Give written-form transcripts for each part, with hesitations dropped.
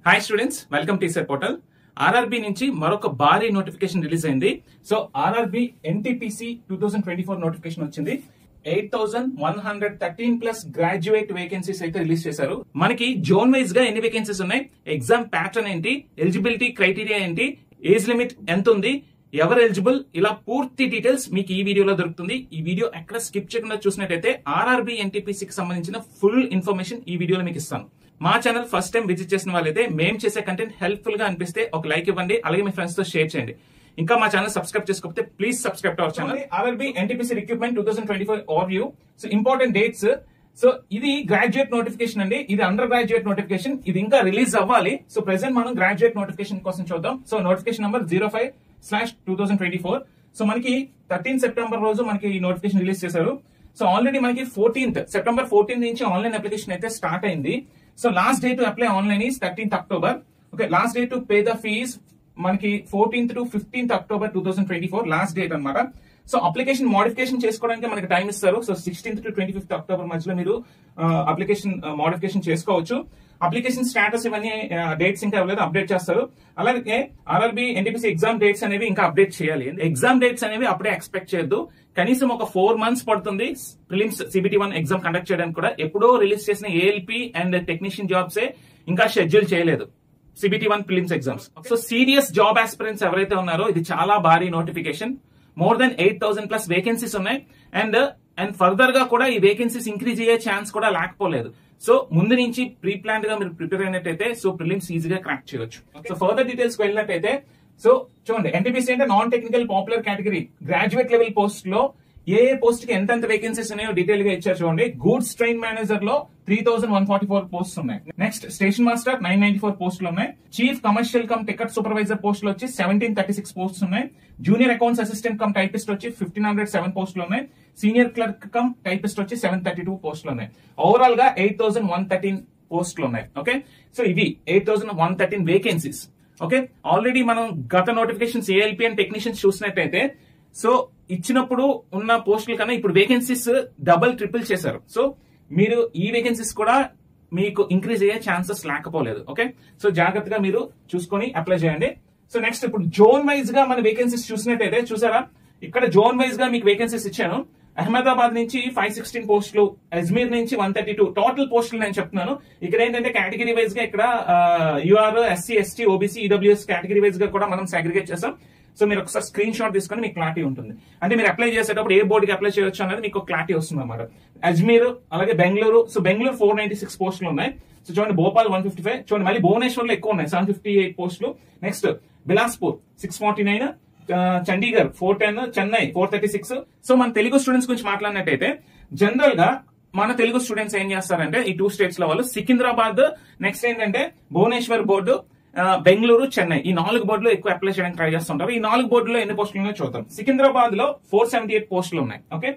Hi students, welcome to ECET portal. RRB నుంచి మరొక భారీ నోటిఫికేషన్ రిలీజ్ అయింది. సో ఆర్ఆర్బీ ఎన్టీపీసీ 2024 నోటిఫికేషన్ వచ్చింది. 8,113 ప్లస్ గ్రాడ్యుయేట్ వేకెన్సీస్ అయితే రిలీజ్ చేశారు. మనకి జోన్ వైజ్ గా ఎన్ని వేకెన్సీస్ ఉన్నాయి, ఎగ్జామ్ ప్యాటర్న్ ఏంటి, ఎలిజిబిలిటీ క్రైటీరియా ఏంటి, ఏజ్ లిమిట్ ఎంత ఉంది, ఎవరు ఎలిజిబుల్, ఇలా పూర్తి డీటెయిల్స్ మీకు ఈ వీడియోలో దొరుకుతుంది. ఈ వీడియో ఎక్కడ స్కిప్ చేయకుండా చూసినట్టయితే ఆర్ఆర్బీ ఎన్టీపీసీకి సంబంధించిన ఫుల్ ఇన్ఫర్మేషన్ ఈ వీడియోలో మీకు ఇస్తాను. మా ఛానల్ ఫస్ట్ టైం విజిట్ చేసిన వాళ్ళైతే మేము చేసే కంటెంట్ హెల్ప్ఫుల్ గా అనిపిస్తే ఒక లైక్ ఇవ్వండి, అలాగే మీ ఫ్రెండ్స్ తో షేర్ చేయండి. ఇంకా మా ఛానల్ సబ్స్క్రైబ్ చేసుకోకపోతే please subscribe to our channel. RRB NTPC recruitment 2024 overview. So important dates. So ఇది గ్రాడ్యుయేట్ నోటిఫికేషన్ అండి, ఇది అండర్ గ్రాడ్యుయేట్ నోటిఫికేషన్, ఇది ఇంకా రిలీజ్ అవ్వాలి. సో ప్రెసెంట్ మనం గ్రాడ్యుయేట్ నోటిఫికేషన్ కోసం చూద్దాం. So notification number 05/2024. సో మనకి 13 సెప్టెంబర్ రోజు మనకి ఈ నోటిఫికేషన్ రిలీజ్ చేశారు. సో ఆల్రెడీ మనకి సెప్టెంబర్ 14 నుంచి ఆన్లైన్ అప్లికేషన్ అయితే స్టార్ట్ అయింది. So last day to apply online is 13th October. Okay, last day to pay the fees మనకి 14th to 15th October 2024 last date అన్నమాట. సో అప్లికేషన్ మోడిఫికేషన్ చేసుకోవడానికి మనకి time ఇస్తారు. So 16th to 25th October మధ్యలో మీరు application modification చేసుకోవచ్చు. Application status ఇవన్నీ dates ఇంకా అవ్వలేదు, అప్డేట్ చేస్తారు. అలాగే ఆర్ఆర్బీ ఎన్టీపీసీ ఎగ్జామ్ డేట్స్ అనేవి ఇంకా అప్డేట్ చేయాలి. ఎగ్జామ్ డేట్స్ అనేవి అప్పుడే ఎక్స్పెక్ట్ చేయొద్దు, కనీసం ఒక 4 months పడుతుంది ప్రిలిమ్స్ CBT1 ఎగ్జామ్ కండక్ట్ చేయడానికి కూడా. ఎప్పుడో రిలీజ్ చేసిన ALP అండ్ టెక్నీషియన్ జాబ్స్ ఇంకా షెడ్యూల్ చేయలేదు CBT1 prelims exams. So serious job aspirants ఎవరైతే ఉన్నారో ఇది చాలా భారీ notification. More than 8,000 plus vacancies ఉన్నాయి. అండ్ ఫర్దర్ గా కూడా ఈ వేకెన్సీస్ ఇంక్రీజ్ అయ్యే ఛాన్స్ కూడా లేకపోలేదు. సో ముందు నుంచి ప్రీ ప్లాన్డ్ గా మీరు ప్రిపేర్ అయినట్టయితే సో ప్రిలిమ్స్ ఈజీగా క్రాక్ చేయొచ్చు. సో ఫర్దర్ డీటెయిల్స్ వెళ్ళినట్టయితే సో చూడండి, ఎన్టీపీసీ అంటే non technical popular category graduate level post లో ఏ పోస్ట్ కి ఎంత వేకెన్సీస్ ఉన్నాయో డీటెయిల్ గా ఇచ్చారు చూడండి. గూడ్స్ ట్రైన్ మేనేజర్ లో 3,144 పోస్ట్స్ ఉన్నాయి. నెక్స్ట్ స్టేషన్ మాస్టర్ 994 పోస్టులు ఉన్నాయి. Chief commercial cum ticket supervisor పోస్టులు వచ్చి 1736 పోస్ట్స్ ఉన్నాయి. Junior accounts assistant cum typist వచ్చి 1,507 పోస్టులు ఉన్నాయి. సీనియర్ క్లర్క్ కమ్ టైపిస్ట్ వచ్చి 732 పోస్టులు ఉన్నాయి. ఓవరాల్ గా 8,113 పోస్టులు ఉన్నాయి. ఓకే, సో ఇవి 8,113 వేకెన్సీస్. ఓకే, ఆల్రెడీ మనం గత నోటిఫికేషన్స్ ALP అండ్ టెక్నీషియన్స్ చూసినట్టయితే సో ఇచ్చినప్పుడు ఉన్న పోస్టుల కన్నా ఇప్పుడు వేకెన్సీస్ డబుల్ ట్రిపుల్ చేశారు. సో మీరు ఈ వేకెన్సీస్ కూడా మీకు ఇంక్రీజ్ అయ్యే ఛాన్సెస్ లేకపోలేదు. ఓకే, సో జాగ్రత్తగా మీరు చూసుకొని అప్లై చేయండి. సో నెక్స్ట్ ఇప్పుడు జోన్ వైజ్ గా మన వేకెన్సీస్ చూసినట్టయితే చూసారా, ఇక్కడ జోన్ వైజ్ గా మీకు వేకెన్సీస్ ఇచ్చాను. అహ్మదాబాద్ నుంచి 516 పోస్టులు, అజ్మీర్ నుంచి 132 టోటల్ పోస్టులు నేను చెప్తున్నాను. ఇక్కడ ఏంటంటే కేటగిరీ వైజ్ గా ఇక్కడ UR, SC, ST, OBC, EWS category wise గా కూడా మనం సాగ్రిగేట్ చేస్తాం. సో మీరు ఒకసారి స్క్రీన్ షాట్ తీసుకొని మీకు క్లారిటీ ఉంటుంది. అంటే మీరు అప్లై చేసేటప్పుడు ఏ బోర్డుకి అప్లై చేయొచ్చు అనేది మీకు క్లారిటీ వస్తుంది అన్నమాట. అజ్మీర్ అలాగే బెంగళూరు. సో బెంగళూరు 496 పోస్టులు ఉన్నాయి. సో చూడండి, భోపాల్ 155, చూడండి మళ్ళీ భువనేశ్వర్ లో ఎక్కువ ఉన్నాయి 758 పోస్టులు. నెక్స్ట్ బిలాస్పూర్ 649, చండీగఢ్ 410, చెన్నై 436. సో మన తెలుగు స్టూడెంట్స్ గురించి మాట్లాడినట్టయితే జనరల్ గా మన తెలుగు స్టూడెంట్స్ ఏం చేస్తారంటే ఈ 2 స్టేట్స్ లో వాళ్ళు సికింద్రాబాద్, నెక్స్ట్ ఏంటంటే భువనేశ్వర్ బోర్డు, బెంగళూరు, చెన్నై, ఈ 4 బోర్డులో ఎక్కువ అప్లై చేయడానికి ట్రై చేస్తుంటారు. ఈ 4 బోర్డులో ఎన్ని పోస్టులు ఉన్నాయో చూద్దాం. సికింద్రాబాద్ లో 478 పోస్టులు ఉన్నాయి. ఓకే,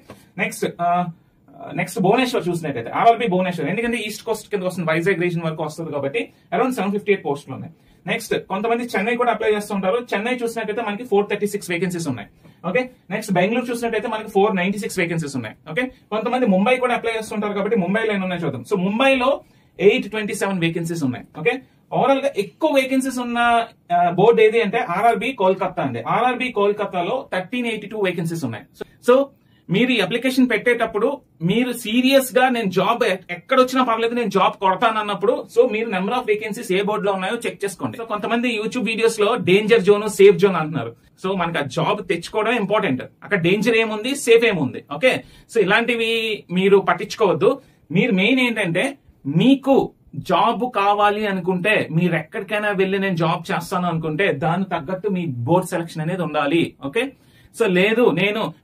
నెక్స్ట్ భువనేశ్వర్ చూసినట్టయితే ఆర్ఆర్బీ భువనేశ్వర్, ఎందుకంటే ఈస్ట్ కోస్ట్ కింద వస్తుంది, వైజాగ్ రీజన్ వరకు వస్తుంది కాబట్టి అరౌండ్ 758 పోస్టులు ఉన్నాయి. నెక్స్ట్ కొంతమంది చెన్నై కూడా అప్లై చేస్తుంటారు. చెన్నై చూసినట్టయితే మనకి 436 వేకెన్సీస్ ఉన్నాయి. ఓకే, నెక్స్ట్ బెంగళూరు చూసినట్టయితే మనకి 496 వేకెన్సీస్ ఉన్నాయి. ఓకే, కొంతమంది ముంబై కూడా అప్లై చేస్తుంటారు కాబట్టి ముంబైలో ఎన్ని ఉన్నాయి చూద్దాం. సో ముంబైలో 827 వేకెన్సీస్ ఉన్నాయి. ఓకే, ఓవరాల్ గా ఎక్కువ వేకెన్సీస్ ఉన్న బోర్డు ఏది అంటే ఆర్ఆర్బీ కోల్కతా అండి. ఆర్ఆర్బీ కోల్కతాలో 1382 వేకెన్సీస్ ఉన్నాయి. సో మీరు ఈ అప్లికేషన్ పెట్టేటప్పుడు మీరు సీరియస్ గా నేను జాబ్ ఎక్కడొచ్చినా పర్లేదు నేను జాబ్ కొడతాను అన్నప్పుడు సో మీరు నెంబర్ ఆఫ్ వేకెన్సీస్ ఏ బోర్డులో ఉన్నాయో చెక్ చేసుకోండి. సో కొంతమంది యూట్యూబ్ వీడియోస్ లో డేంజర్ జోన్, సేఫ్ జోన్ అంటున్నారు. సో మనకి ఆ జాబ్ తెచ్చుకోవడం ఇంపార్టెంట్. అక్కడ డేంజర్ ఏముంది, సేఫ్ ఏముంది. ఓకే, సో ఇలాంటివి మీరు పట్టించుకోవద్దు. మీరు మెయిన్ ఏంటంటే మీకు జాబ్ కావాలి అనుకుంటే, మీరు ఎక్కడికైనా వెళ్ళి నేను జాబ్ చేస్తాను అనుకుంటే దానికి తగ్గట్టు మీ బోర్డ్ సెలక్షన్ అనేది ఉండాలి. ఓకే, సో లేదు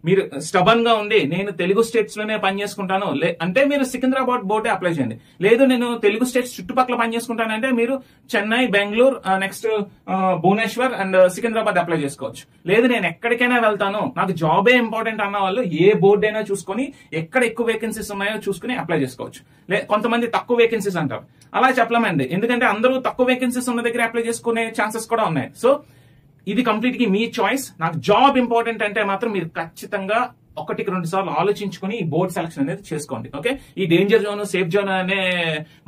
మీరు స్టబన్ గా ఉండి నేను తెలుగు స్టేట్స్ లోనే పని చేసుకుంటాను అంటే మీరు సికింద్రాబాద్ బోర్డే అప్లై చేయండి. లేదు నేను తెలుగు స్టేట్స్ చుట్టుపక్కల పని చేసుకుంటానంటే మీరు Chennai, Bengaluru, next Bhubaneswar and Secunderabad apply చేసుకోవచ్చు. లేదు నేను ఎక్కడికైనా వెళ్తాను, నాకు జాబే ఇంపార్టెంట్ అన్న వాళ్ళు ఏ బోర్డు అయినా చూసుకొని ఎక్కడ ఎక్కువ వేకెన్సీస్ ఉన్నాయో చూసుకుని అప్లై చేసుకోవచ్చు. కొంతమంది తక్కువ వేకెన్సీస్ అంటారు, అలా చెప్పలేమండి. ఎందుకంటే అందరూ తక్కువ వేకెన్సీస్ ఉన్న దగ్గర అప్లై చేసుకునే ఛాన్సెస్ కూడా ఉన్నాయి. సో ఇది కంప్లీట్ గా మీ చాయిస్. నాకు జాబ్ ఇంపార్టెంట్ అంటే మాత్రం మీరు ఖచ్చితంగా ఒకటికి 2 సార్లు ఆలోచించుకొని ఈ బోర్డ్ సెలక్షన్ అనేది చేసుకోండి. ఓకే, ఈ డేంజర్ జోన్, సేఫ్ జోన్ అనే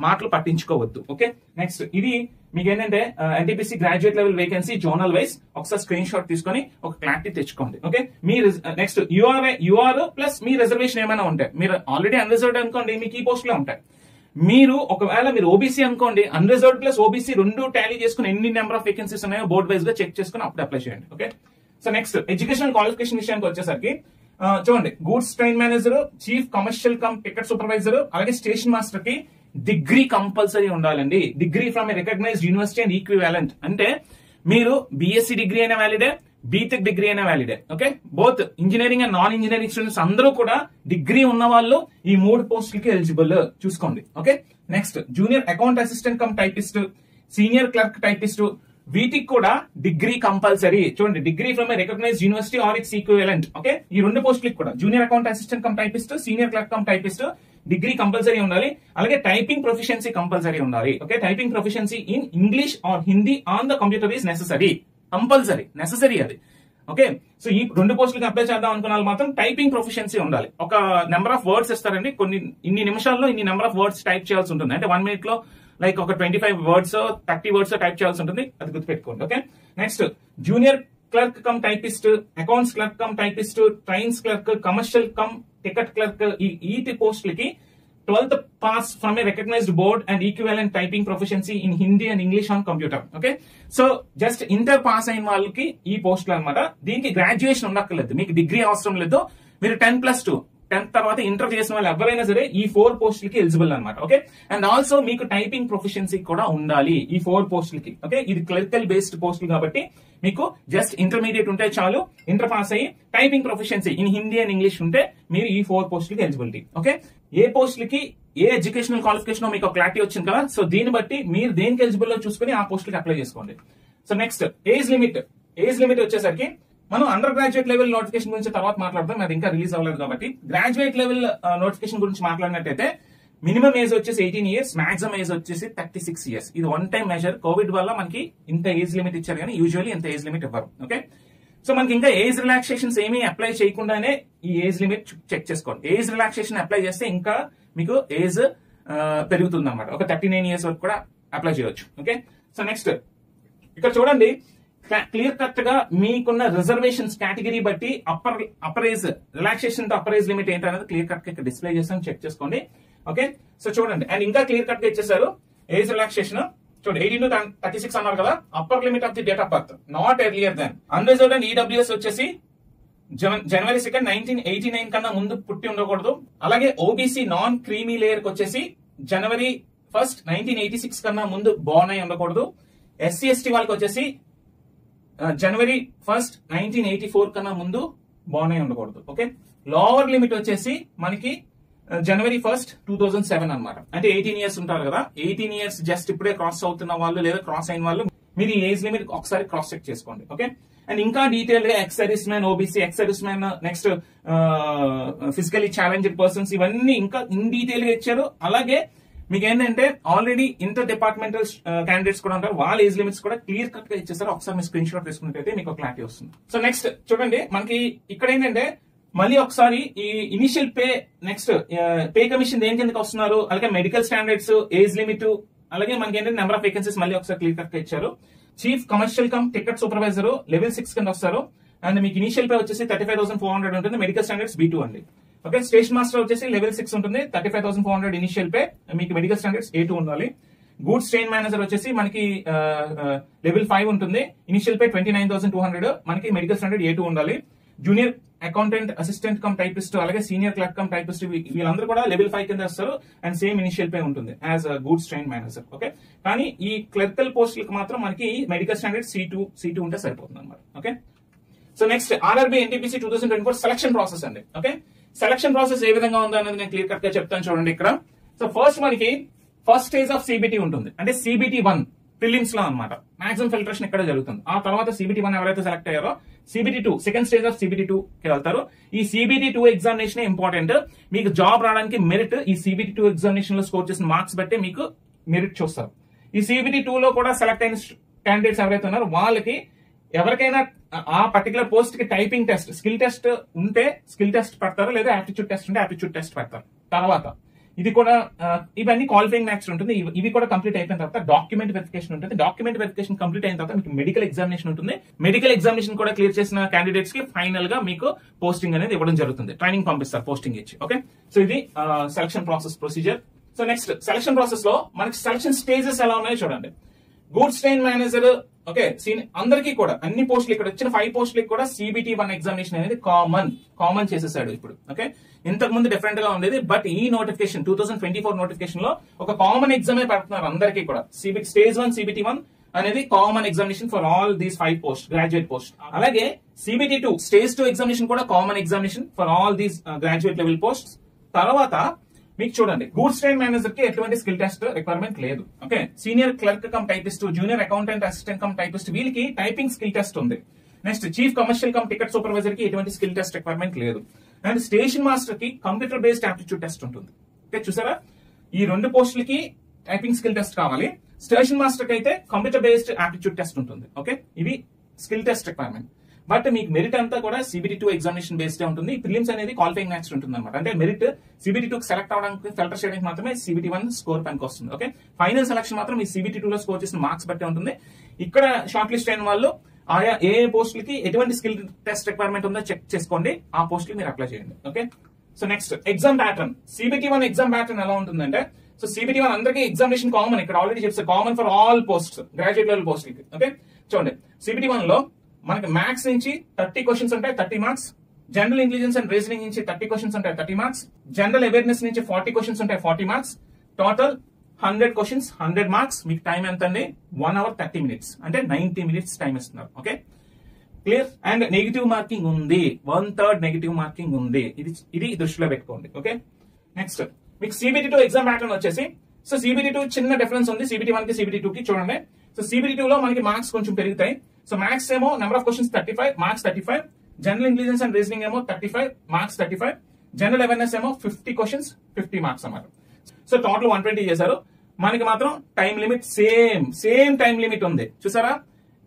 మాటలు పట్టించుకోవద్దు. ఓకే, నెక్స్ట్ ఇది మీకు ఏంటంటే NTPC graduate level vacancy zonal wise ఒకసారి స్క్రీన్ షాట్ తీసుకొని ఒక క్లారిటీ తెచ్చుకోండి. ఓకే, మీ నెక్స్ట్ యూఆర్ ప్లస్ మీ రిజర్వేషన్ ఏమైనా ఉంటాయి. మీరు ఆల్రెడీ అన్రిజర్వ్డ్ అనుకోండి, మీకు ఈ పోస్టులే ఉంటాయి. మీరు ఒకవేళ మీరు ఓబీసీ అనుకోండి, అన్రిజర్వ్డ్ ప్లస్ ఓబీసీ 2 టాలీ చేసుకుని ఎన్ని నెంబర్ ఆఫ్ వేకెన్సీస్ ఉన్నాయో బోర్డ్ వైజ్ గా చెక్ చేసుకుని అప్పుడు అప్లై చేయండి. Okay, so next educational qualification విషయానికి వచ్చేసరికి చూడండి, goods train manager, chief commercial cum ticket supervisor, అలాగే స్టేషన్ మాస్టర్ కి డిగ్రీ కంపల్సరీ ఉండాలండి. Degree from a recognised university and equivalent అంటే మీరు బీఎస్సీ డిగ్రీ అయినా వ్యాలిడే, బీటెక్ డిగ్రీ అయినా వ్యాలిడే. Okay, both engineering and non engineering students అందరూ కూడా డిగ్రీ ఉన్న వాళ్ళు ఈ 3 పోస్టులకి ఎలిజిబుల్ చూసుకోండి. Okay, next junior account assistant cum typist, senior clerk typist, వీటికి కూడా డిగ్రీ కంపల్సరీ. చూడండి, degree from a recognised university or its equivalent. Okay, ఈ 2 పోస్టులకి కూడా junior account assistant cum typist, senior clerk cum typist degree compulsory ఉండాలి. అలాగే typing proficiency compulsory ఉండాలి. Okay, typing proficiency in English or Hindi on the computer is necessary. Compulsory, necessary అది. Okay, so ఈ 2 పోస్టులకి apply చేద్దాం అనుకున్న వాళ్ళు మాత్రం టైపింగ్ ప్రొఫిషియన్సీ ఉండాలి. ఒక నెంబర్ ఆఫ్ వర్డ్స్ ఇస్తారండి, ఇన్ని నిమిషాల్లో ఇన్ని నెంబర్ ఆఫ్ వర్డ్స్ టైప్ చేయాల్సి ఉంటుంది. అంటే 1 minute లో లైక్ ఒక 25 వర్డ్స్ 30 వర్డ్స్ టైప్ చేయాల్సి ఉంటుంది. అది గుర్తుపెట్టుకోండి. Okay, next junior clerk cum typist, accounts clerk cum typist, trains clerk, commercial cum ticket clerk, ఈ పోస్టులకి 12th pass from a recognised board and equivalent typing proficiency in Hindi and English on computer. Okay, so just inter pass అయిన వాళ్ళకి ఈ పోస్టులు అనమాట. దీనికి graduation ఉండక్కర్లేదు, మీకు degree అవసరం లేదు. మీరు 10+2 10th తర్వాత ఇంటర్ చేసిన వాళ్ళు ఎవరైనా సరే ఈ 4 పోస్టులకి ఎలిజిబుల్ అనమాట. ఓకే, అండ్ ఆల్సో మీకు టైపింగ్ ప్రొఫిషియన్సీ కూడా ఉండాలి ఈ 4 పోస్టులకి. ఓకే, ఇది క్లరికల్ బేస్డ్ పోస్టులు కాబట్టి మీకు జస్ట్ ఇంటర్మీడియట్ ఉంటే చాలు. ఇంటర్ పాస్ అయ్యి typing proficiency in Hindi and English ఉంటే మీరు ఈ 4 పోస్టులకి ఎలిజిబిలిటీ. ఓకే, ఏ పోస్టులకి ఏ ఎడ్యుకేషనల్ క్వాలిఫికేషన్ మీకు క్లారిటీ వచ్చింది కదా. సో దీన్ని బట్టి మీరు దేనికి ఎలిజిబుల్ చూసుకుని ఆ పోస్టులకి అప్లై చేసుకోండి. సో నెక్స్ట్ ఏజ్ లిమిట్ వచ్చేసరికి మనం అండర్ గ్రాడ్యుయేట్ లెవెల్ నోటిఫికేషన్ గురించి తర్వాత మాట్లాడదాం, అది ఇంకా రిలీజ్ అవ్వలేదు కాబట్టి. గ్రాడ్యుయేట్ లెవెల్ నోటిఫికేషన్ గురించి మాట్లాడినట్టయితే మినిమం ఏజ్ వచ్చేసి 18 years, మాక్సిమం ఏజ్ వచ్చేసి 36 years. ఇది 1 time మెజర్. కోవిడ్ వల్ల మనకి ఇంత ఏజ్ లిమిట్ ఇచ్చారు కానీ యూజువల్లీ ఇంత ఏజ్ లిమిట్ ఇవ్వరు. ఓకే, సో మనకి ఇంకా ఏజ్ రిలాక్సేషన్స్ ఏమీ అప్లై చేయకుండానే ఈ ఏజ్ లిమిట్ చెక్ చేసుకోండి. ఏజ్ రిలాక్సేషన్ అప్లై చేస్తే ఇంకా మీకు ఏజ్ పెరుగుతుంది అనమాట. ఒక 39 years వరకు కూడా అప్లై చేయొచ్చు. ఓకే, సో నెక్స్ట్ ఇక్కడ చూడండి, క్లియర్ కట్ గా మీకున్న రిజర్వేషన్స్ కేటగిరీ బట్టి అప్పర్ ఏజ్ రిలాక్సేషన్ తో అప్పర్ ఏజ్ లిమిట్ ఏంటనేది క్లియర్ కట్ గా ఇక్కడ డిస్ప్లే చేస్తాను, చెక్ చేసుకోండి. ఓకే, సో చూడండి, అండ్ ఇంకా క్లియర్ కట్ గా ఇచ్చేసారు ఏజ్ రిలాక్సేషన్. చూడండి, 18 to 36 అన్నారు కదా. Upper limit of the date of birth not earlier than unreserved and EWS వచ్చేసి January 2nd, 1989 కన్నా ముందు పుట్టి ఉండకూడదు. అలాగే ఓబీసీ నాన్ క్రీమీ లేయర్ కి వచ్చేసి January 1st, 1986 కన్నా ముందు బోర్న్ అయి ఉండకూడదు. ఎస్సీ ఎస్టీ వాళ్ళకి వచ్చేసి January 1st, 1984 కన్నా ముందు బోర్న్ అయి ఉండకూడదు. ఓకే, లోవర్ లిమిట్ వచ్చేసి మనకి January 1st, 2007 అనమాట. అంటే 18 years ఉంటారు కదా. 18 years జస్ట్ ఇప్పుడే క్రాస్ అవుతున్న వాళ్ళు లేదా క్రాస్ అయిన వాళ్ళు మీరు ఈ ఏజ్ లిమిట్ ఒకసారి క్రాస్ చెక్ చేసుకోండి. ఓకే, అండ్ ఇంకా డీటెయిల్ గా ex service man, OBC, ex service man, next physically challenged persons, ఇవన్నీ ఇంకా ఇన్ డీటెయిల్ గా ఇచ్చారు. అలాగే మీకు ఏంటంటే ఆల్రెడీ ఇంటర్ డిపార్ట్మెంటల్ క్యాండిడేట్స్ కూడా ఉంటారు, వాళ్ళ ఏజ్ లిమిట్స్ కూడా క్లియర్ కట్ గా ఇచ్చేసారు. ఒకసారి మీరు స్క్రీన్ షాట్ తీసుకున్నట్టయితే మీకు క్లారిటీ వస్తుంది. సో నెక్స్ట్ చూడండి, మనకి ఇక్కడ ఏంటంటే మళ్ళీ ఒకసారి ఈ initial pay, next pay commission దేని కిందకి వస్తున్నారు, అలాగే మెడికల్ స్టాండర్డ్స్, ఏజ్ లిమిట్, అలాగే మనకి ఏంటంటే నెంబర్ ఆఫ్ వేకెన్సీస్ మళ్ళీ ఒకసారి క్లియర్ కట్ గా ఇచ్చారు. Chief commercial cum ticket supervisor level 6 కింద వస్తారు. అండ్ మీకు ఇనిషియల్ పే వచ్చేసి 35,400 ఉంటుంది. మెడికల్ స్టాండర్డ్స్ B2 అండి. ఓకే, స్టేషన్ మాస్టర్ వచ్చేసి లెవెల్ 6 ఉంటుంది. 35,400 ఇనిషియల్ పే. మీకు మెడికల్ స్టాండర్డ్స్ A2 ఉండాలి. గూడ్స్ ట్రైన్ మేనేజర్ వచ్చేసి మనకి లెవెల్ 5 ఉంటుంది. Initial pay 29,200. మనకి మెడికల్ స్టాండర్డ్ A2 ఉండాలి. Junior accountant assistant cum typist, అలాగే సీనియర్ క్లర్క్ కమ్ టైపిస్ట్, వీళ్ళందరూ కూడా లెవెల్ 5 కింద వస్తారు. అండ్ సేమ్ ఇనిషియల్ పే ఉంటుంది as goods train manager. Okay, కానీ ఈ క్లర్కల్ పోస్టులకు మాత్రం మనకి మెడికల్ స్టాండర్డ్ C2 ఉంటే సరిపోతుంది అనమాట. Okay, so next RRB NTPC 2024 selection process అండి. ఓకే, సెలక్షన్ ప్రాసెస్ ఏ విధంగా ఉందో అనేది నేను క్లియర్ కట్ గా చెప్తాను చూడండి ఇక్కడ. సో ఫస్ట్ మనకి ఫస్ట్ స్టేజ్ ఆఫ్ సిబిటి ఉంటుంది. అంటే సిబిటి 1 ప్రిలిమ్స్ లో అనమాట. మాక్సిమం ఫిల్టరేషన్ ఇక్కడ జరుగుతుంది. ఆ తర్వాత సిబిటి 1 ఎవరైతే సెలెక్ట్ అయ్యారో CBT 2 second stage of CBT 2 కి వెళ్తారు. ఈ సిబిటి 2 ఎగ్జామినేషన్ ఇంపార్టెంట్. మీకు జాబ్ రావడానికి మెరిట్ ఈ సిబిటి 2 ఎగ్జామినేషన్ లో స్కోర్ చేసిన మార్క్స్ బట్టి మీకు మెరిట్ చూస్తారు. ఈ సిబిటి 2 లో కూడా సెలెక్ట్ అయిన క్యాండిడేట్స్ ఎవరైతే ఉన్నారో వాళ్ళకి ఎవరికైనా ఆ పర్టికులర్ పోస్ట్ కి టైపింగ్ టెస్ట్, స్కిల్ టెస్ట్ ఉంటే స్కిల్ టెస్ట్ పెడతారు, లేదా యాప్టిట్యూడ్ టెస్ట్ ఉంటే యాప్టిట్యూడ్ టెస్ట్ పెడతారు. తర్వాత ఇది కూడా ఇవన్నీ క్వాలిఫైయింగ్ మ్యాథ్స్ ఉంటుంది. ఇవి కూడా కంప్లీట్ అయిపోయిన తర్వాత డాక్యుమెంట్ వెరిఫికేషన్ ఉంటుంది. డాక్యుమెంట్ వెరిఫికేషన్ కంప్లీట్ అయిన తర్వాత మీకు మెడికల్ ఎగ్జామినేషన్ ఉంటుంది. మెడికల్ ఎగ్జామినేషన్ కూడా క్లియర్ చేసిన క్యాండిడేట్స్ కి ఫైనల్ గా మీకు పోస్టింగ్ అనేది ఇవ్వడం జరుగుతుంది. ట్రైనింగ్ పంపిస్తారు పోస్టింగ్ ఇచ్చి. ఓకే, సో ఇది selection process procedure. So next selection process లో మనకి సెలక్షన్ స్టేజెస్ ఎలా ఉన్నాయో చూడండి. గూడ్స్ ట్రైన్ మేనేజర్, ఓకే, అందరికీ కూడా అన్ని పోస్టులు ఇక్కడ వచ్చిన 5 పోస్టులకి కూడా CBT 1 ఎగ్జామినేషన్ అనేది కామన్ చేసేసాడు ఇప్పుడు. ఓకే, ఇంతకు ముందు డిఫరెంట్ గా ఉండేది, బట్ ఈ నోటిఫికేషన్ 2024 నోటిఫికేషన్ లో ఒక కామన్ ఎగ్జామే పెడుతున్నారు అందరికీ కూడా. స్టేజ్ 1 CBT 1 అనేది common examination for all these 5 post, graduate post. అలాగే CBT 2 స్టేజ్ 2 ఎగ్జామినేషన్ కూడా common examination for all these graduate level post. తర్వాత మీకు చూడండి, గూడ్స్ ట్రైన్ మేనేజర్ కి ఎటువంటి స్కిల్ టెస్ట్ రిక్వైర్మెంట్ లేదు. Okay, senior clerk cum typist, junior accountant assistant cum typist, వీళ్ళకి typing skill test ఉంది. Next chief commercial cum ticket supervisor కి ఎటువంటి స్కిల్ టెస్ట్ రిక్వైర్మెంట్ లేదు. అండ్ స్టేషన్ మాస్టర్ కి computer based aptitude test ఉంటుంది. Okay, చూసారా, ఈ 2 పోస్టులకి టైపింగ్ స్కిల్ టెస్ట్ కావాలి. స్టేషన్ మాస్టర్ కి అయితే కంప్యూటర్ బేస్డ్ ఆప్టిట్యూడ్ టెస్ట్ ఉంటుంది. ఓకే, ఇవి స్కిల్ టెస్ట్ రిక్వైర్మెంట్. బట్ మీకు మెరిట్ అంతా కూడా CBT 2 ఎగ్జామినేషన్ బేస్డ్ ఉంటుంది. ప్రిలిమ్స్ అనేది క్వాలిఫైయింగ్ మ్యాథ్స్ ఉంటుంది అనమాట. అంటే మెరిట్ CBT 2 సెలెక్ట్ అవడానికి, ఫిల్టర్ చేయడానికి మాత్రమే CBT 1 స్కోర్ పనికి వస్తుంది. ఓకే, ఫైనల్ సెలక్షన్ మాత్రం ఈ CBT 2 లో స్కోర్ చేసిన మార్క్స్ బట్టే ఉంటుంది. ఇక్కడ షార్ట్ లిస్ట్ అయిన వాళ్ళు ఆయా ఏ పోస్టులకి ఎటువంటి స్కిల్ టెస్ట్ రిక్వైర్మెంట్ ఉందో చెక్ చేసుకోండి, ఆ పోస్టులకి మీరు అప్లై చేయండి. Okay, so next exam pattern. CBT 1 exam pattern ఎలా ఉంటుందంటే, సో CBT 1 అందరికీ ఎగ్జామినేషన్ కామన్, ఇక్కడ ఆల్రెడీ చెప్తారు, common for all post, graduate level post. Okay, చూడండి, CBT 1 లో మనకి మ్యాథ్స్ నుంచి 30 క్వశ్చన్స్ ఉంటాయి, 30 marks. General intelligence and reasoning నుంచి 30 క్వశ్చన్స్ ఉంటాయి, 30 మార్క్స్. జనరల్ అవేర్నెస్ నుంచి 40 క్వశ్చన్స్ ఉంటాయి, 40 మార్క్స్. Total 100 questions, 100 marks. మీకు టైం ఎంత అండి? 1 hour 30 minutes, అంటే 90 minutes టైం ఇస్తున్నారు. Okay, clear. And negative marking ఉంది, 1/3 నెగిటివ్ మార్కింగ్ ఉంది. ఇది దృష్టిలో పెట్టుకోండి. ఓకే, నెక్స్ట్ మీకు CBT 2 ఎగ్జామ్ ప్యాటర్న్ వచ్చేసి, సో CBT 2 చిన్న డిఫరెన్స్ ఉంది CBT 1 కి CBT 2 కి. చూడండి, సో CBT 2 లో మనకి మార్క్స్ కొంచెం పెరుగుతాయి. సో మ్యాథ్స్ ఏమో number of questions 35, marks 35. General intelligence and reasoning ఏమో 35, మార్క్స్ 35. జనరల్ అవేర్నెస్ ఏమో 50 క్వశ్చన్స్, 50 మార్క్స్ అన్నమాట. సో టోటల్ 120 చేశారు. మనకి మాత్రం time limit same time limit ఉంది. చూసారా,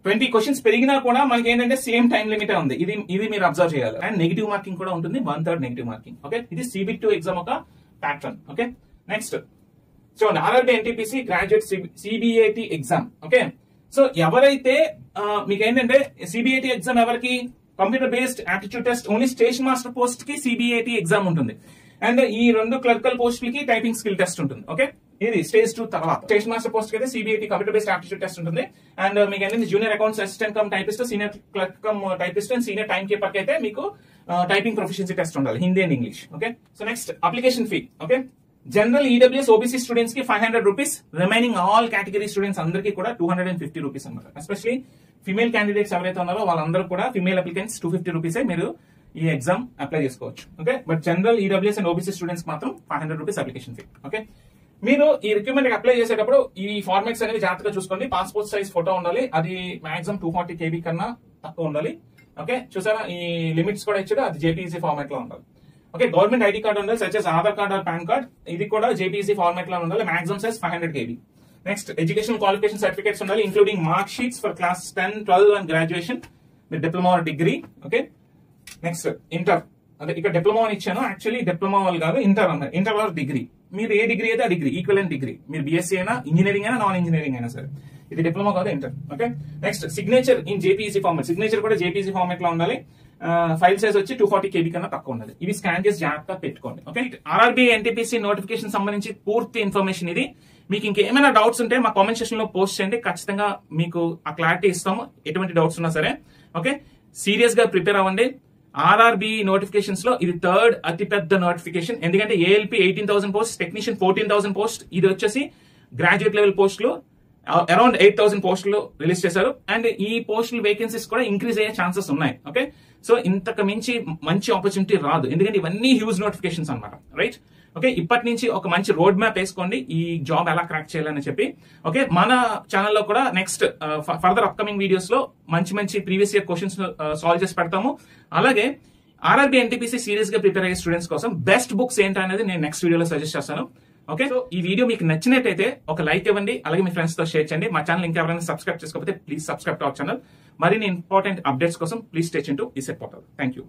20 క్వశ్చన్స్ పెరిగినా కూడా మనకి ఏంటంటే సేమ్ టైం లిమిట్ ఉంది. ఇది మీరు అబ్జర్వ్ చేయాలి. అండ్ నెగిటివ్ మార్కింగ్ కూడా ఉంటుంది, 1/3 నెగిటివ్ మార్కింగ్. ఓకే, ఇది CBT 2 ఎగ్జామ్ ఒక ప్యాటర్న్. ఓకే, నెక్స్ట్ చూడండి, RRB NTPC graduate CBAT exam. Okay, so ఎవరైతే మీకు ఏంటంటే CBAT ఎగ్జామ్ ఎవరికి, computer based aptitude test only station master post కి CBAT ఎగ్జామ్ ఉంటుంది. అండ్ ఈ 2 క్లర్కల్ పోస్టులకి టైపింగ్ స్కిల్ టెస్ట్ ఉంటుంది. ఓకే, ఇది స్టేజ్ 2 తర్వాత. స్టేషన్ మాస్టర్ పోస్ట్ కి అయితే CBAT computer based aptitude test ఉంటుంది. అండ్ మీకు ఏంటంటే junior accounts assistant cum typist, senior clerk cum typist and senior time keeper కి అయితే మీకు టైపింగ్ ప్రొఫిషియన్సీ టెస్ట్ ఉండాలి, Hindi and English. Okay, so next application fee. Okay, general EWS OBC students కి 500 rupees, remaining all category students అందరికీ కూడా 250 rupees అనమాట. Especially female candidates ఎవరైతే ఉన్నారో వాళ్ళందరూ కూడా, ఫిమేల్ అప్లికెంట్స్ 250 రూపీసే మీరు ఈ ఎగ్జామ్ అప్లై చేసుకోవచ్చు. Okay, but general EWS and OBC students మాత్రం 500 రూపీస్ అప్లికేషన్ ఫీ. ఓకే, మీరు ఈ రిక్రూట్మెంట్ అప్లై చేసేటప్పుడు ఈ ఫార్మాట్స్ అనేవి జాగ్రత్తగా చూసుకోండి. పాస్పోర్ట్ సైజ్ ఫోటో ఉండాలి, అది మాక్సిమం 240 KB కన్నా తక్కువ ఉండాలి. ఓకే, చూసారా, ఈ లిమిట్స్ కూడా ఇచ్చాడు, అది JPEG ఫార్మాట్ లో ఉండాలి. ఓకే, గవర్నమెంట్ ఐడి కార్డు ఉండాలి, such as Aadhaar card or PAN card, ఇది కూడా JPEG ఫార్మాట్ లో ఉండాలి, maximum size 500 KB. Next education qualification certificates ఉండాలి, including mark sheets for class 10, 12 and graduation with diploma or degree. Okay, next inter, అంటే ఇక్కడ diploma అని ఇచ్చాను, యాక్చువల్లీ డిప్లొమా వాళ్ళు కాదు, ఇంటర్ అన్నారు. ఇంటర్ ఆర్ డిగ్రీ, మీరు ఏ డిగ్రీ అయితే ఆ డిగ్రీ, ఈక్వలెంట్ డిగ్రీ. మీరు BSc అయినా, ఇంజనీరింగ్ అయినా, నాన్ ఇంజనీరింగ్ అయినా సరే, ఇది డిప్లొమా కాదు, inter. Okay, next signature in JPEG format, signature కూడా JPEG ఫార్మాట్ లో ఉండాలి. ఫైల్ సైజ్ వచ్చి 240 KB కన్నా తక్కువ ఉండాలి. ఇవి స్కాన్ చేసి జాగ్రత్తగా పెట్టుకోండి. ఓకే, RRB NTPC నోటిఫికేషన్ సంబంధించి పూర్తి ఇన్ఫర్మేషన్ ఇది. మీకు ఇంకేమైనా డౌట్స్ ఉంటే మా కామెంట్ సెక్షన్ లో పోస్ట్ చేయండి, ఖచ్చితంగా మీకు ఆ క్లారిటీ ఇస్తాము, ఎటువంటి డౌట్స్ ఉన్నా సరే. ఓకే, సీరియస్ గా ప్రిపేర్ అవ్వండి. RRB నోటిఫికేషన్స్ లో ఇది 3rd అతిపెద్ద నోటిఫికేషన్. ఎందుకంటే ALP 18,000 పోస్ట్, టెక్నీషియన్ 14,000 పోస్ట్, ఇది వచ్చేసి గ్రాడ్యుయేట్ లెవెల్ పోస్టులు అరౌండ్ 8,000 పోస్టులు రిలీజ్ చేశారు. అండ్ ఈ పోస్టుల వేకెన్సీస్ కూడా ఇంక్రీజ్ అయ్యే ఛాన్సెస్ ఉన్నాయి. ఓకే, సో ఇంతకు మించి మంచి ఆపర్చునిటీ రాదు, ఎందుకంటే ఇవన్నీ హ్యూజ్ నోటిఫికేషన్స్ అనమాట. రైట్, ఓకే, ఇప్పటి నుంచి ఒక మంచి రోడ్ మ్యాప్ వేసుకోండి ఈ జాబ్ ఎలా క్రాక్ చేయాలని చెప్పి. ఓకే, మన ఛానల్లో కూడా నెక్స్ట్ ఫర్దర్ అప్కమింగ్ వీడియోస్ లో మంచి ప్రీవియస్ ఇయర్ క్వశ్చన్స్ సాల్వ్ చేసి పెడతాము. అలాగే RRB NTPC సీరియస్ గా ప్రిపేర్ అయ్యే స్టూడెంట్స్ కోసం బెస్ట్ బుక్స్ ఏంటనేది నేను నెక్స్ట్ వీడియోలో సజెస్ట్ చేస్తాను. ఓకే, సో ఈ వీడియో మీకు నచ్చినట్టయితే ఒక లైక్ ఇవ్వండి, అలాగే మీ ఫ్రెండ్స్ తో షేర్ చేయండి. మా ఛానల్ ఇంకెవరైనా సబ్స్క్రైబ్ చేసుకోకపోతే please subscribe to our channel. మరిన్ని ఇంపార్టెంట్ అప్డేట్స్ కోసం please stay tuned to ECET portal. Thank you.